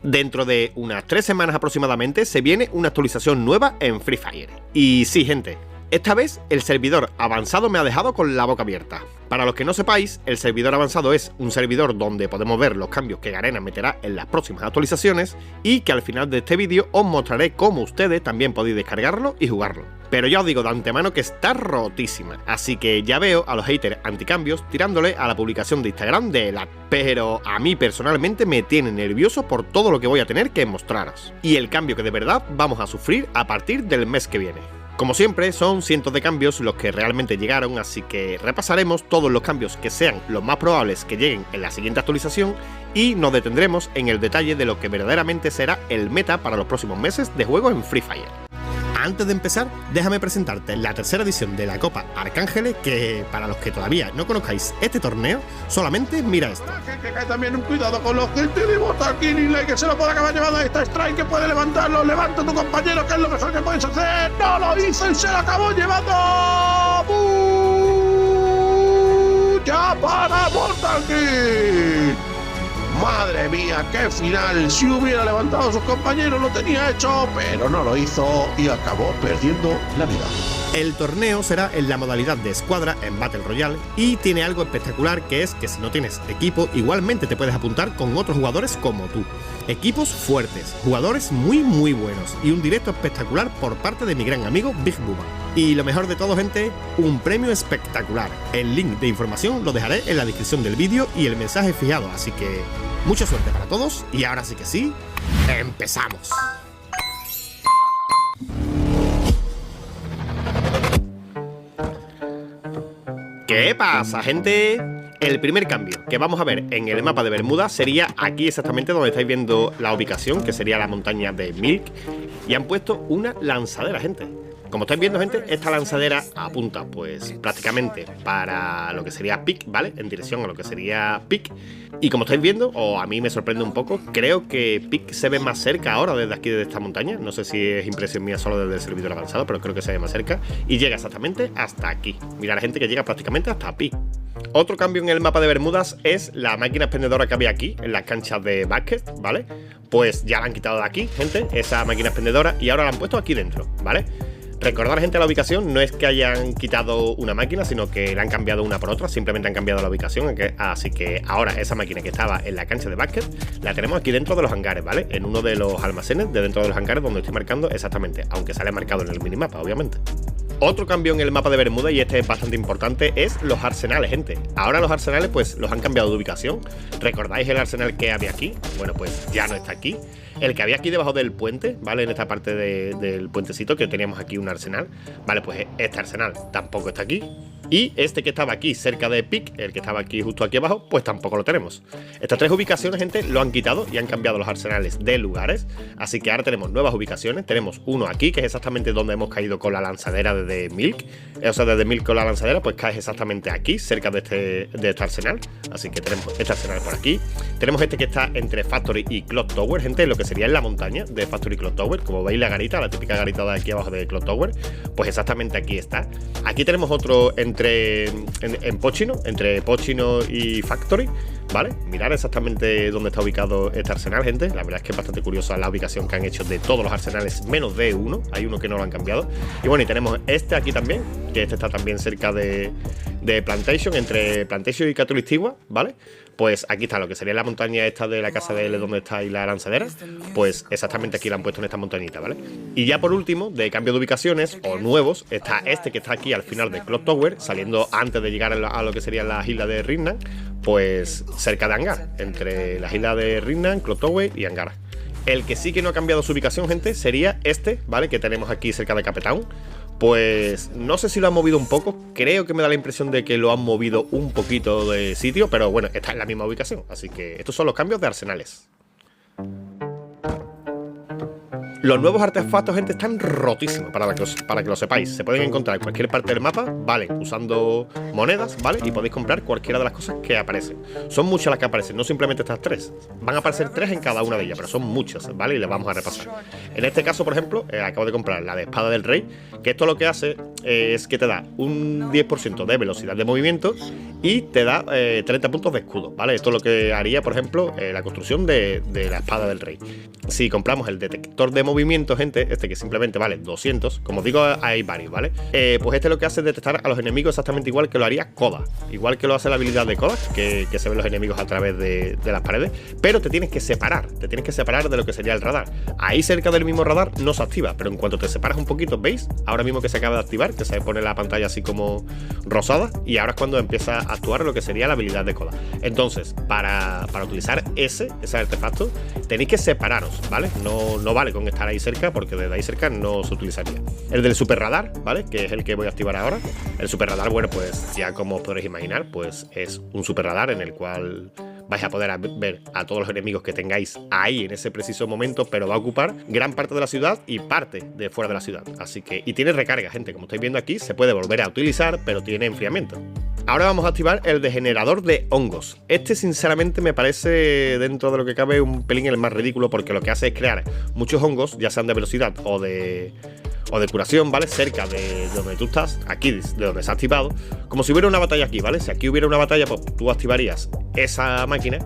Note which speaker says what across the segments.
Speaker 1: Dentro de unas 3 semanas aproximadamente se viene una actualización nueva en Free Fire. Y sí, gente, esta vez el servidor avanzado me ha dejado con la boca abierta. Para los que no sepáis, el servidor avanzado es un servidor donde podemos ver los cambios que Garena meterá en las próximas actualizaciones y que al final de este vídeo os mostraré cómo ustedes también podéis descargarlo y jugarlo. Pero ya os digo de antemano que está rotísima, así que ya veo a los haters anticambios tirándole a la publicación de Instagram de ELAD. Pero a mí personalmente me tiene nervioso por todo lo que voy a tener que mostraros. Y el cambio que de verdad vamos a sufrir a partir del mes que viene. Como siempre, son cientos de cambios los que realmente llegaron, así que repasaremos todos los cambios que sean los más probables que lleguen en la siguiente actualización y nos detendremos en el detalle de lo que verdaderamente será el meta para los próximos meses de juego en Free Fire. Antes de empezar, déjame presentarte la tercera edición de la Copa Arcángeles, que para los que todavía no conozcáis este torneo, solamente mira esto.
Speaker 2: Que cae también un cuidado con los gente de Botaquín, que se lo puede acabar llevando a esta strike, que puede levantarlo, levanta a tu compañero, que es lo mejor que puedes hacer. No lo hizo y se lo acabó llevando. ¡Ya para Botaquín! Madre mía, qué final. Si hubiera levantado a sus compañeros lo tenía hecho, pero no lo hizo y acabó perdiendo la vida.
Speaker 1: El torneo será en la modalidad de escuadra en Battle Royale y tiene algo espectacular, que es que si no tienes equipo igualmente te puedes apuntar con otros jugadores como tú. Equipos fuertes, jugadores muy buenos y un directo espectacular por parte de mi gran amigo Big Bubba. Y lo mejor de todo, gente, un premio espectacular. El link de información lo dejaré en la descripción del vídeo y el mensaje fijado, así que mucha suerte para todos y ahora sí que sí, ¡empezamos! ¿Qué pasa, gente? El primer cambio que vamos a ver en el mapa de Bermuda sería aquí exactamente donde estáis viendo la ubicación, que sería la montaña de Milk, y han puesto una lanzadera, gente. Como estáis viendo, gente, esta lanzadera apunta pues prácticamente para lo que sería Peak, ¿vale? En dirección a lo que sería Peak. Y como estáis viendo, o a mí me sorprende un poco, creo que Peak se ve más cerca ahora desde aquí, desde esta montaña. No sé si es impresión mía solo desde el servidor avanzado, pero creo que se ve más cerca. Y llega exactamente hasta aquí. Mira, la gente que llega prácticamente hasta Peak. Otro cambio en el mapa de Bermudas es la máquina expendedora que había aquí, en las canchas de básquet, ¿vale? Pues ya la han quitado de aquí, gente, esa máquina expendedora, y ahora la han puesto aquí dentro, ¿vale? Recordar, gente, la ubicación no es que hayan quitado una máquina, sino que la han cambiado una por otra, simplemente han cambiado la ubicación, así que ahora esa máquina que estaba en la cancha de básquet la tenemos aquí dentro de los hangares, ¿vale? En uno de los almacenes de dentro de los hangares donde estoy marcando exactamente, aunque sale marcado en el minimapa, obviamente. Otro cambio en el mapa de Bermuda, y este es bastante importante, es los arsenales, gente. Ahora los arsenales pues los han cambiado de ubicación. ¿Recordáis el arsenal que había aquí? Bueno, pues ya no está aquí. El que había aquí debajo del puente, ¿vale? En esta parte del puentecito que teníamos aquí un arsenal, ¿vale? Pues este arsenal tampoco está aquí. Y este que estaba aquí cerca de Peak, el que estaba aquí justo aquí abajo, pues tampoco lo tenemos. Estas tres ubicaciones, gente, lo han quitado y han cambiado los arsenales de lugares. Así que ahora tenemos nuevas ubicaciones. Tenemos uno aquí, que es exactamente donde hemos caído con la lanzadera desde Milk. O sea, desde Milk con la lanzadera, pues caes exactamente aquí, cerca de este arsenal. Así que tenemos este arsenal por aquí. Tenemos este que está entre Factory y Clock Tower, gente, lo que sería en la montaña de Factory y Clock Tower. Como veis, la garita, la típica garita de aquí abajo de Clock Tower, pues exactamente aquí está. Aquí tenemos otro en Pochino, entre Pochino y Factory, ¿vale? Mirad exactamente dónde está ubicado este arsenal, gente. La verdad es que es bastante curiosa la ubicación que han hecho de todos los arsenales, menos de uno. Hay uno que no lo han cambiado. Y bueno, y tenemos este aquí también, que este está también cerca de Plantation, entre Plantation y Catulistigua, ¿vale? Pues aquí está lo que sería la montaña esta de la casa de L, donde está ahí la lanzadera. Pues exactamente aquí la han puesto en esta montañita, ¿vale? Y ya por último, de cambio de ubicaciones o nuevos, está este que está aquí al final de Clock Tower, saliendo antes de llegar a lo que serían las islas de Rinnan, pues cerca de Hangar, entre las islas de Rinnan, Clock Tower y Hangar. El que sí que no ha cambiado su ubicación, gente, sería este, ¿vale? Que tenemos aquí cerca de Cape Town. Pues no sé si lo han movido un poco, creo que me da la impresión de que lo han movido un poquito de sitio, pero bueno, está en la misma ubicación, así que estos son los cambios de arsenales. Los nuevos artefactos, gente, están rotísimos, para que lo sepáis. Se pueden encontrar en cualquier parte del mapa, vale, usando monedas, ¿vale? Y podéis comprar cualquiera de las cosas que aparecen. Son muchas las que aparecen, no simplemente estas 3. Van a aparecer 3 en cada una de ellas, pero son muchas, ¿vale? Y las vamos a repasar. En este caso, por ejemplo, acabo de comprar la de Espada del Rey, que esto lo que hace es que te da un 10% de velocidad de movimiento y te da 30 puntos de escudo, ¿vale? Esto es lo que haría, por ejemplo, la construcción de la Espada del Rey. Si compramos el detector de movimiento, gente, este que simplemente vale 200, como os digo, hay varios, ¿vale? Pues este lo que hace es detectar a los enemigos exactamente igual que lo haría Koda, igual que lo hace la habilidad de Koda, que se ven los enemigos a través de las paredes, pero te tienes que separar de lo que sería el radar. Ahí cerca del mismo radar no se activa, pero en cuanto te separas un poquito, ¿veis? Ahora mismo que se acaba de activar, que se pone la pantalla así como rosada, y ahora es cuando empieza a actuar lo que sería la habilidad de Koda. Entonces, para utilizar ese artefacto, tenéis que separaros, ¿vale? No vale con estar ahí cerca, porque desde ahí cerca no se utilizaría. El del super radar, ¿vale? Que es el que voy a activar ahora. El super radar, bueno, pues ya como os podréis imaginar, pues es un super radar en el cual vais a poder ver a todos los enemigos que tengáis ahí en ese preciso momento, pero va a ocupar gran parte de la ciudad y parte de fuera de la ciudad. Así que, y tiene recarga, gente, como estáis viendo aquí, se puede volver a utilizar, pero tiene enfriamiento. Ahora vamos a activar el de generador de hongos. Este sinceramente me parece, dentro de lo que cabe, un pelín el más ridículo, porque lo que hace es crear muchos hongos, ya sean de velocidad o de curación, ¿vale? Cerca de donde tú estás, aquí de donde se ha activado, como si hubiera una batalla aquí, ¿vale? Si aquí hubiera una batalla, pues tú activarías esa máquina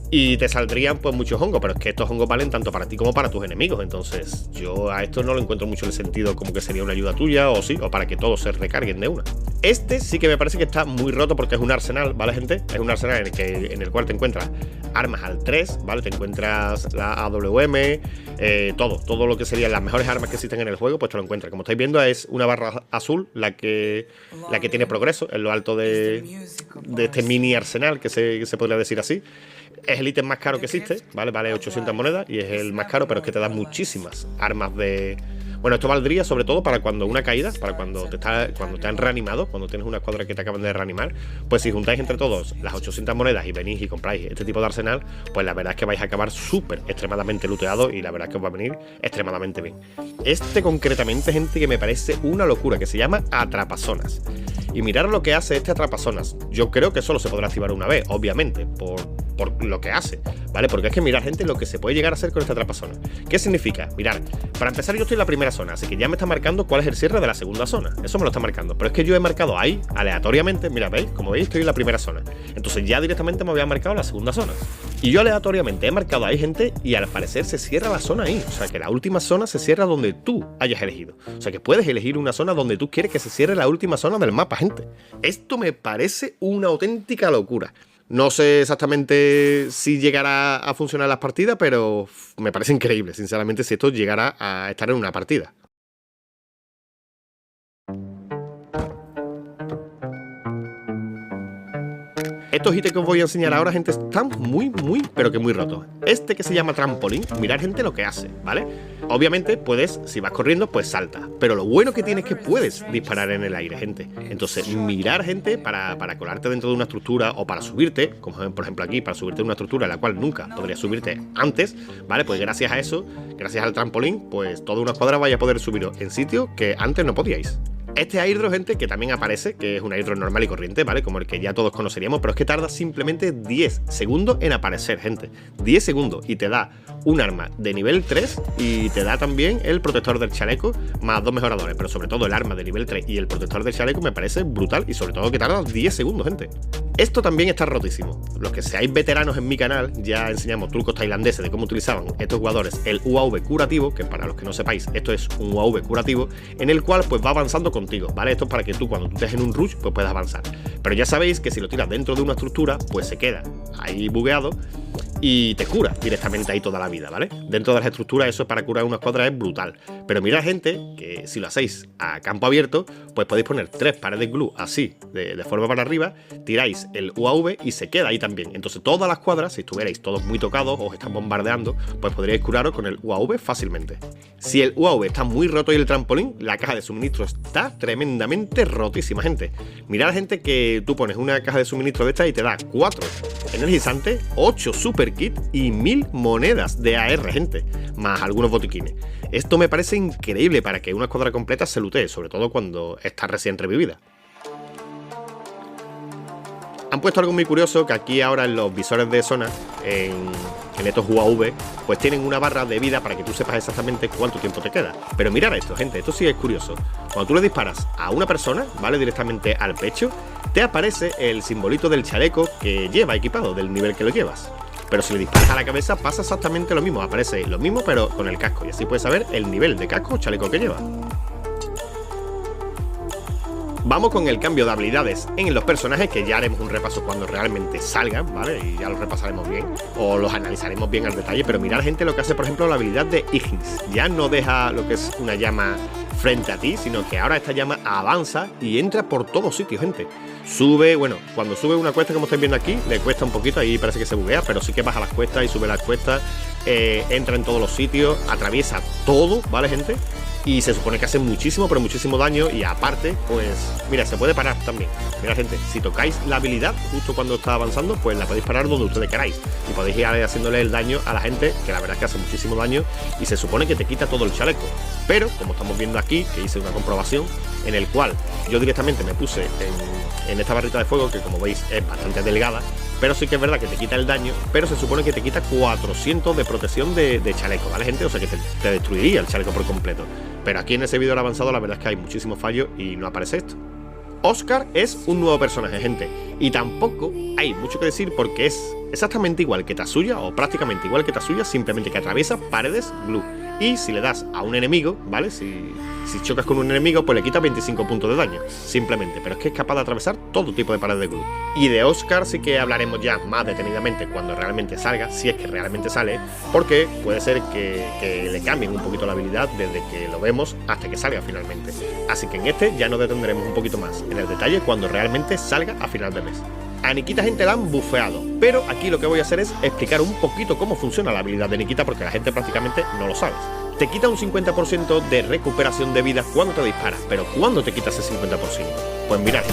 Speaker 1: y te saldrían pues muchos hongos, pero es que estos hongos valen tanto para ti como para tus enemigos. Entonces yo a esto no lo encuentro mucho el sentido, como que sería una ayuda tuya o sí, o para que todos se recarguen de una. Este sí que me parece que está muy roto porque es un arsenal, ¿vale, gente? Es un arsenal en el cual te encuentras armas al 3, ¿vale? Te encuentras la AWM, todo lo que serían las mejores armas que existen en el juego, pues te lo encuentras. Como estáis viendo, es una barra azul la que tiene progreso en lo alto de este mini arsenal, que se podría decir así. Es el ítem más caro que existe, ¿vale? Vale 800 monedas y es el más caro, pero es que te da muchísimas armas de... Bueno, esto valdría sobre todo para cuando una caída, para cuando te han reanimado, cuando tienes una escuadra que te acaban de reanimar, pues si juntáis entre todos las 800 monedas y venís y compráis este tipo de arsenal, pues la verdad es que vais a acabar súper extremadamente looteado y la verdad es que os va a venir extremadamente bien. Este concretamente, gente, que me parece una locura, que se llama Atrapazonas. Y mirad lo que hace este Atrapazonas. Yo creo que solo se podrá activar una vez, obviamente, por lo que hace, ¿vale? Porque es que mirad, gente, lo que se puede llegar a hacer con este Atrapazonas. ¿Qué significa? Mirad, para empezar yo estoy en la primera zona, así que ya me está marcando cuál es el cierre de la segunda zona. Eso me lo está marcando, pero es que yo he marcado ahí, aleatoriamente, mira, ¿veis? Como veis, estoy en la primera zona. Entonces ya directamente me había marcado la segunda zona. Y yo aleatoriamente he marcado ahí, gente, y al parecer se cierra la zona ahí. O sea, que la última zona se cierra donde tú hayas elegido. O sea, que puedes elegir una zona donde tú quieres que se cierre la última zona del mapa, gente. Esto me parece una auténtica locura. No sé exactamente si llegará a funcionar las partidas, pero me parece increíble, sinceramente, si esto llegara a estar en una partida. Estos ítems que os voy a enseñar ahora, gente, están muy, pero que muy rotos. Este que se llama trampolín, mirad, gente, lo que hace, ¿vale? Obviamente puedes, si vas corriendo, pues salta. Pero lo bueno que tiene es que puedes disparar en el aire, gente. Entonces, mirar, gente, para colarte dentro de una estructura o para subirte, como por ejemplo aquí, para subirte a una estructura en la cual nunca podrías subirte antes, ¿vale? Pues gracias a eso, gracias al trampolín, pues toda una escuadra vaya a poder subiros en sitios que antes no podíais. Este airdrop, gente, que también aparece, que es un airdrop normal y corriente, ¿vale? Como el que ya todos conoceríamos, pero es que tarda simplemente 10 segundos en aparecer, gente. 10 segundos y te da un arma de nivel 3 y te da también el protector del chaleco más 2 mejoradores, pero sobre todo el arma de nivel 3 y el protector del chaleco me parece brutal y sobre todo que tarda 10 segundos, gente. Esto también está rotísimo. Los que seáis veteranos en mi canal, ya enseñamos trucos tailandeses de cómo utilizaban estos jugadores el UAV curativo, que para los que no sepáis, esto es un UAV curativo, en el cual pues va avanzando contigo, ¿vale? Esto es para que tú cuando tú estés en un rush pues puedas avanzar. Pero ya sabéis que si lo tiras dentro de una estructura, pues se queda ahí bugueado y te cura directamente ahí toda la vida, ¿vale? Dentro de las estructuras eso para curar una escuadra es brutal. Pero mirad, gente, que si lo hacéis a campo abierto, pues podéis poner 3 paredes glue así, de forma para arriba, tiráis el UAV y se queda ahí también. Entonces todas las cuadras, si estuvierais todos muy tocados o os están bombardeando, pues podríais curaros con el UAV fácilmente. Si el UAV está muy roto y el trampolín, la caja de suministro está tremendamente rotísima, gente. Mirad, gente, que tú pones una caja de suministro de esta y te da 4 energizantes, 8 super Armor Kit y 1000 monedas de AR, gente, más algunos botiquines. Esto me parece increíble para que una escuadra completa se lootee, sobre todo cuando está recién revivida. Han puesto algo muy curioso, que aquí ahora en los visores de zona, en estos UAV, pues tienen una barra de vida para que tú sepas exactamente cuánto tiempo te queda. Pero mirad esto, gente, esto sí es curioso. Cuando tú le disparas a una persona, ¿vale? Directamente al pecho, te aparece el simbolito del chaleco que lleva equipado, del nivel que lo llevas. Pero si le disparas a la cabeza pasa exactamente lo mismo, aparece lo mismo pero con el casco, y así puedes saber el nivel de casco o chaleco que lleva. Vamos con el cambio de habilidades en los personajes, que ya haremos un repaso cuando realmente salgan, ¿vale? Y ya los repasaremos bien, o los analizaremos bien al detalle. Pero mirad, gente, lo que hace, por ejemplo, la habilidad de Ignis. Ya no deja lo que es una llama frente a ti, sino que ahora esta llama avanza y entra por todos sitios, gente. Sube, bueno, cuando sube una cuesta, como estáis viendo aquí, le cuesta un poquito, ahí parece que se buguea, pero sí que baja las cuestas y sube las cuestas, entra en todos los sitios, atraviesa todo, ¿vale, gente? Y se supone que hace muchísimo, pero muchísimo daño. Y aparte, pues, mira, se puede parar también. Mira, gente, si tocáis la habilidad justo cuando está avanzando, pues la podéis parar donde ustedes queráis. Y podéis ir haciéndole el daño a la gente, que la verdad es que hace muchísimo daño. Y se supone que te quita todo el chaleco. Pero, como estamos viendo aquí, que hice una comprobación, en el cual yo directamente me puse en esta barrita de fuego, que como veis es bastante delgada. Pero sí que es verdad que te quita el daño, pero se supone que te quita 400 de protección de chaleco, ¿vale, gente? O sea que te destruiría el chaleco por completo. Pero aquí en ese vídeo avanzado la verdad es que hay muchísimos fallos y no aparece esto. Oscar es un nuevo personaje, gente, y tampoco hay mucho que decir porque es exactamente igual que Tatsuya, o prácticamente igual que Tatsuya, simplemente que atraviesa paredes glue. Y si le das a un enemigo, ¿vale? Si chocas con un enemigo, pues le quita 25 puntos de daño, simplemente. Pero es que es capaz de atravesar todo tipo de paredes de glue. Y de Oscar sí que hablaremos ya más detenidamente cuando realmente salga, si es que realmente sale, porque puede ser que le cambien un poquito la habilidad desde que lo vemos hasta que salga finalmente. Así que en este ya nos detendremos un poquito más en el detalle cuando realmente salga a final de mes. A Nikita, gente, la han bufeado, pero aquí lo que voy a hacer es explicar un poquito cómo funciona la habilidad de Nikita, porque la gente prácticamente no lo sabe. Te quita un 50% de recuperación de vida cuando te disparas, pero ¿cuándo te quita ese 50%? Pues mirad,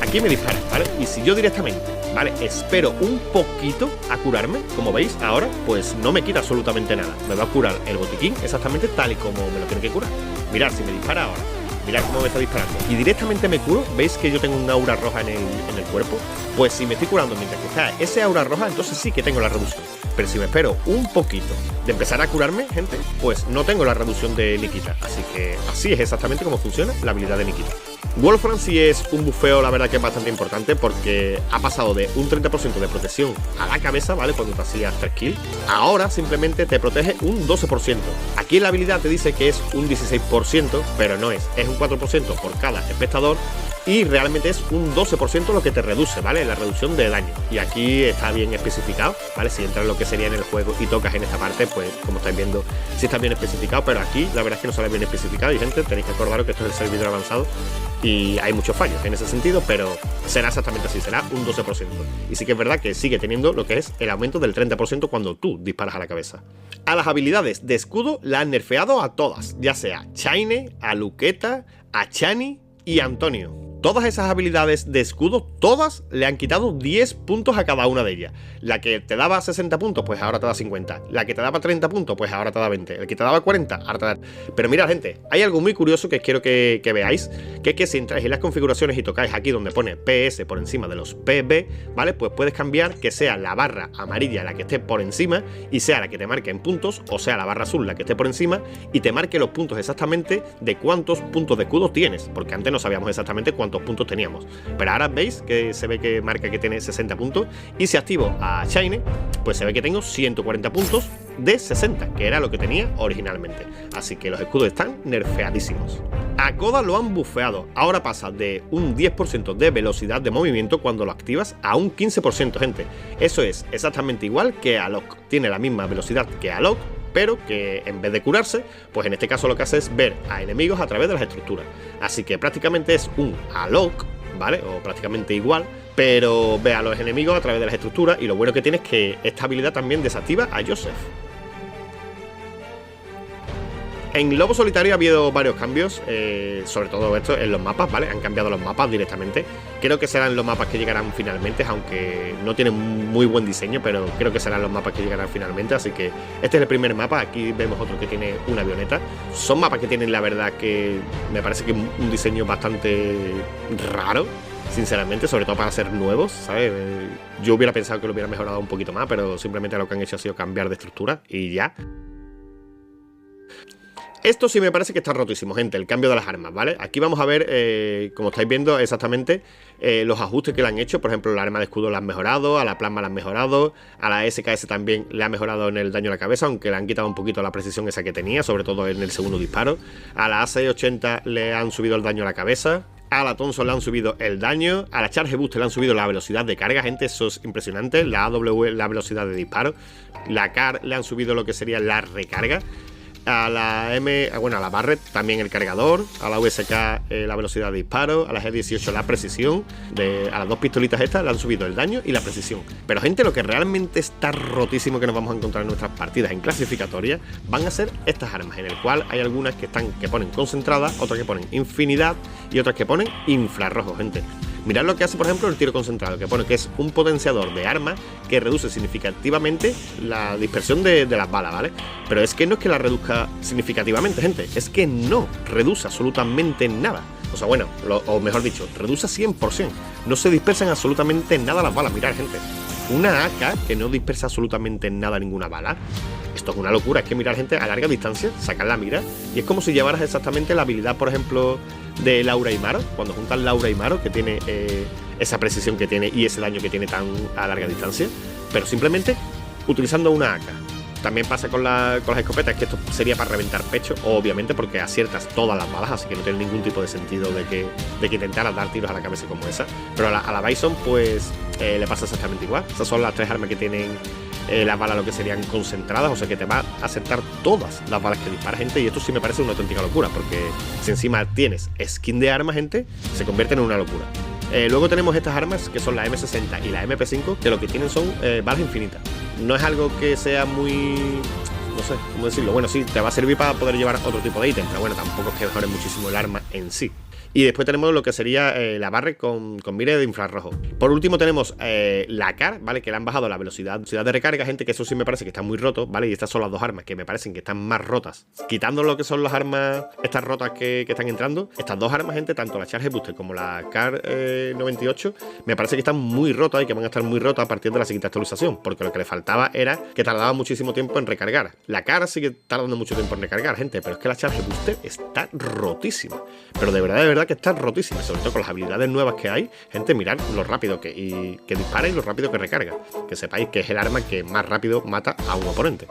Speaker 1: aquí me disparas, ¿vale? Y si yo directamente, ¿vale?, espero un poquito a curarme, como veis ahora, pues no me quita absolutamente nada. Me va a curar el botiquín exactamente tal y como me lo tiene que curar. Mirad, si me dispara ahora, mirad cómo me está disparando y directamente me curo. ¿Veis que yo tengo una aura roja en el cuerpo? Pues si me estoy curando mientras que está ese aura roja, entonces sí que tengo la reducción. Pero si me espero un poquito de empezar a curarme, gente, pues no tengo la reducción de Nikita. Así que así es exactamente como funciona la habilidad de Nikita. Wolfram sí es un bufeo, la verdad que es bastante importante, porque ha pasado de un 30% de protección a la cabeza, ¿vale?, cuando te hacías 3 kills, ahora simplemente te protege un 12%. Aquí en la habilidad te dice que es un 16%, pero no es un 4% por cada espectador, y realmente es un 12% lo que te reduce, ¿vale?, la reducción de daño. Y aquí está bien especificado, ¿vale? Si entras en lo que sería en el juego y tocas en esta parte, pues como estáis viendo, sí está bien especificado, pero aquí la verdad es que no sale bien especificado. Y gente, tenéis que acordaros que esto es el servidor avanzado y hay muchos fallos en ese sentido, pero será exactamente así, será un 12%. Y sí que es verdad que sigue teniendo lo que es el aumento del 30% cuando tú disparas a la cabeza. A las habilidades de escudo la han nerfeado a todas, ya sea Chaine, a Luqueta, a Chani y a Antonio. Todas esas habilidades de escudo, todas le han quitado 10 puntos a cada una de ellas. La que te daba 60 puntos, pues ahora te da 50. La que te daba 30 puntos, pues ahora te da 20. El que te daba 40, ahora te da... Pero mirad, gente, hay algo muy curioso que quiero que veáis, que es que si entráis en las configuraciones y tocáis aquí donde pone PS por encima de los PB, ¿vale? Pues puedes cambiar que sea la barra amarilla la que esté por encima y sea la que te marque en puntos, o sea la barra azul la que esté por encima y te marque los puntos exactamente de cuántos puntos de escudo tienes, porque antes no sabíamos exactamente cuántos puntos teníamos, pero ahora veis que se ve que marca que tiene 60 puntos, y si activo a Shine, pues se ve que tengo 140 puntos de 60, que era lo que tenía originalmente. Así que los escudos están nerfeadísimos. A Koda lo han bufeado, ahora pasa de un 10% de velocidad de movimiento cuando lo activas a un 15%, gente. Eso es exactamente igual que Alok, tiene la misma velocidad que Alok, pero que en vez de curarse, pues en este caso lo que hace es ver a enemigos a través de las estructuras. Así que prácticamente es un Alok, ¿vale? O prácticamente igual, pero ve a los enemigos a través de las estructuras, y lo bueno que tiene es que esta habilidad también desactiva a Joseph. En Lobo Solitario ha habido varios cambios, sobre todo esto en los mapas, ¿vale? Han cambiado los mapas directamente. Creo que serán los mapas que llegarán finalmente, aunque no tienen muy buen diseño, pero creo que serán los mapas que llegarán finalmente. Así que este es el primer mapa. Aquí vemos otro que tiene una avioneta. Son mapas que tienen, la verdad, que me parece que un diseño bastante raro, sinceramente, sobre todo para ser nuevos, ¿sabes? Yo hubiera pensado que lo hubiera mejorado un poquito más, pero simplemente lo que han hecho ha sido cambiar de estructura y ya. Esto sí me parece que está rotísimo, gente, el cambio de las armas, ¿vale? Aquí vamos a ver, como estáis viendo exactamente, los ajustes que le han hecho. Por ejemplo, la arma de escudo la han mejorado, a la plasma la han mejorado, a la SKS también le ha mejorado en el daño a la cabeza, aunque le han quitado un poquito la precisión esa que tenía, sobre todo en el segundo disparo. A la A680 le han subido el daño a la cabeza. A la Thompson le han subido el daño. A la Charge Boost le han subido la velocidad de carga, gente, eso es impresionante. La AW la velocidad de disparo. La CAR le han subido lo que sería la recarga. A la a la Barret también el cargador. A la USK la velocidad de disparo. A la G18 la precisión. A las dos pistolitas estas le han subido el daño y la precisión. Pero, gente, lo que realmente está rotísimo que nos vamos a encontrar en nuestras partidas en clasificatoria van a ser estas armas, en el cual hay algunas que ponen concentrada, otras que ponen infinidad y otras que ponen infrarrojo, gente. Mirad lo que hace, por ejemplo, el tiro concentrado, que pone que es un potenciador de arma que reduce significativamente la dispersión de las balas, ¿vale? Pero es que no es que la reduzca significativamente, gente, es que no reduce absolutamente nada. O sea, bueno, o mejor dicho, reduce 100%. No se dispersan absolutamente nada las balas. Mirad, gente, una AK que no dispersa absolutamente nada ninguna bala. Esto es una locura. Es que mirar, gente, a larga distancia, sacar la mira y es como si llevaras exactamente la habilidad, por ejemplo, de Laura y Maro. Cuando juntas Laura y Maro, que tiene esa precisión que tiene y ese daño que tiene tan a larga distancia, pero simplemente utilizando una AK. También pasa con las escopetas, que esto sería para reventar pecho, obviamente, porque aciertas todas las balas, así que no tiene ningún tipo de sentido de que intentaras dar tiros a la cabeza como esa. Pero a la Bison, pues, le pasa exactamente igual. Esas son las tres armas que tienen las balas, lo que serían concentradas, o sea que te va a acertar todas las balas que dispara, gente, y esto sí me parece una auténtica locura, porque si encima tienes skin de arma, gente, se convierten en una locura. Luego tenemos estas armas que son la M60 y la MP5, que lo que tienen son balas infinitas. No es algo que sea muy... no sé cómo decirlo. Bueno, sí, te va a servir para poder llevar otro tipo de ítem, pero bueno, tampoco es que mejore muchísimo el arma en sí. Y después tenemos lo que sería la Barret con mira de infrarrojo. Por último tenemos la CAR, ¿vale? Que le han bajado la velocidad de recarga, gente, que eso sí me parece que está muy roto, ¿vale? Y estas son las dos armas que me parecen que están más rotas. Quitando lo que son las armas, estas rotas que están entrando, estas dos armas, gente, tanto la Charge Booster como la CAR 98, me parece que están muy rotas y que van a estar muy rotas a partir de la siguiente actualización, porque lo que le faltaba era que tardaba muchísimo tiempo en recargar. La CAR sigue tardando mucho tiempo en recargar, gente, pero es que la Charge Booster está rotísima. Pero de verdad que está rotísima, sobre todo con las habilidades nuevas que hay. Gente, mirad lo rápido que dispara y lo rápido que recarga. Que sepáis que es el arma que más rápido mata a un oponente.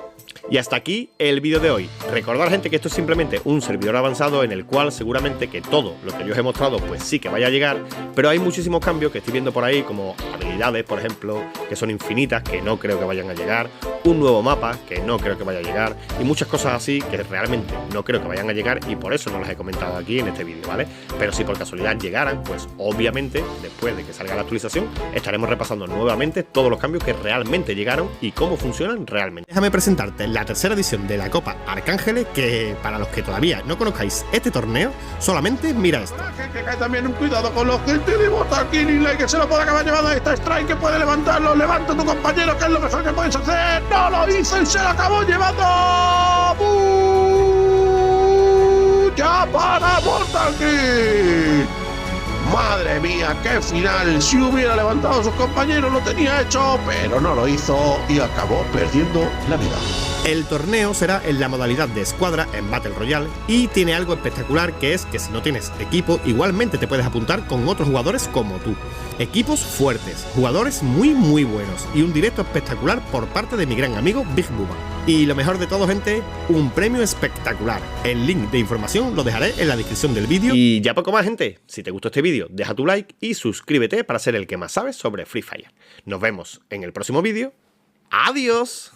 Speaker 1: Y hasta aquí el vídeo de hoy. Recordad, gente, que esto es simplemente un servidor avanzado en el cual seguramente que todo lo que yo os he mostrado pues sí que vaya a llegar, pero hay muchísimos cambios que estoy viendo por ahí, como habilidades, por ejemplo, que son infinitas, que no creo que vayan a llegar, un nuevo mapa, que no creo que vaya a llegar, y muchas cosas así que realmente no creo que vayan a llegar, y por eso no las he comentado aquí en este vídeo, ¿vale? Pero si por casualidad llegaran, pues obviamente, después de que salga la actualización, estaremos repasando nuevamente todos los cambios que realmente llegaron y cómo funcionan realmente. Déjame presentarte la tercera edición de la Copa Arcángeles, que para los que todavía no conozcáis este torneo, solamente mira esto.
Speaker 2: Que cae también un cuidado con los gente de Botaquín y que se lo puede acabar llevando a esta strike, que puede levantarlo, levanta a tu compañero, que es lo mejor que puedes hacer. No lo hizo y se lo acabó llevando. Ya para Botaquín. Madre mía, qué final. Si hubiera levantado a sus compañeros lo tenía hecho, pero no lo hizo y acabó perdiendo la vida.
Speaker 1: El torneo será en la modalidad de escuadra en Battle Royale y tiene algo espectacular, que es que si no tienes equipo, igualmente te puedes apuntar con otros jugadores como tú. Equipos fuertes, jugadores muy buenos y un directo espectacular por parte de mi gran amigo Big Bubba. Y lo mejor de todo, gente, un premio espectacular. El link de información lo dejaré en la descripción del vídeo. Y ya poco más, gente. Si te gustó este vídeo, deja tu like y suscríbete para ser el que más sabes sobre Free Fire. Nos vemos en el próximo vídeo. ¡Adiós!